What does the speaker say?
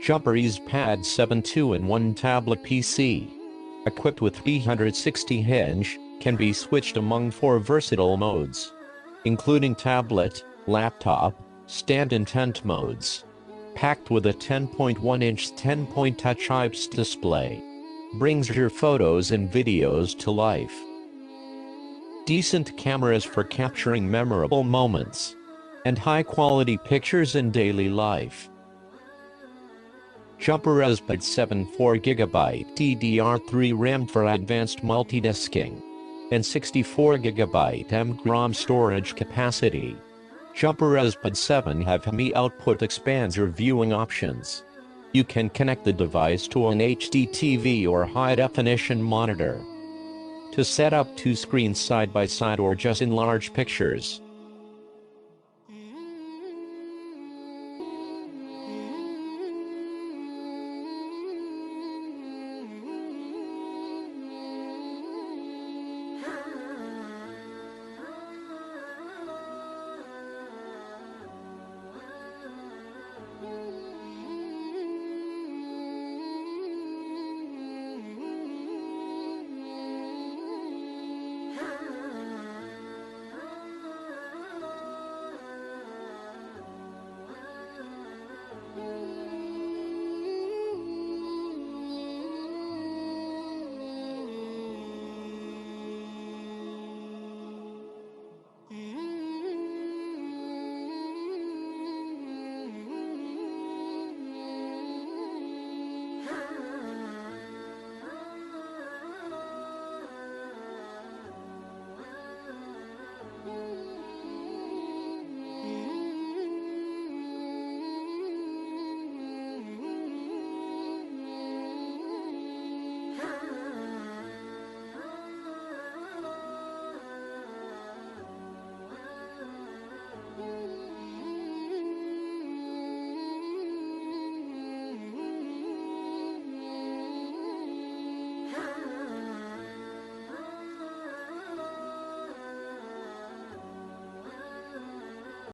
Jumper EZpad 7 2-in-1 tablet PC. Equipped with 360 hinge, can be switched among 4 versatile modes, including tablet, laptop, stand and tent modes. Packed with a 10.1-inch 10-point Touch IPS display. Brings your photos and videos to life. Decent cameras for capturing memorable moments. And high-quality pictures in daily life. Jumper EZpad 7 4GB DDR3 RAM for advanced multitasking. And 64GB MGROM storage capacity. Jumper EZpad 7 HDMI output expands your viewing options. You can connect the device to an HD TV or high-definition monitor to set up 2 screens side by side or just enlarge pictures.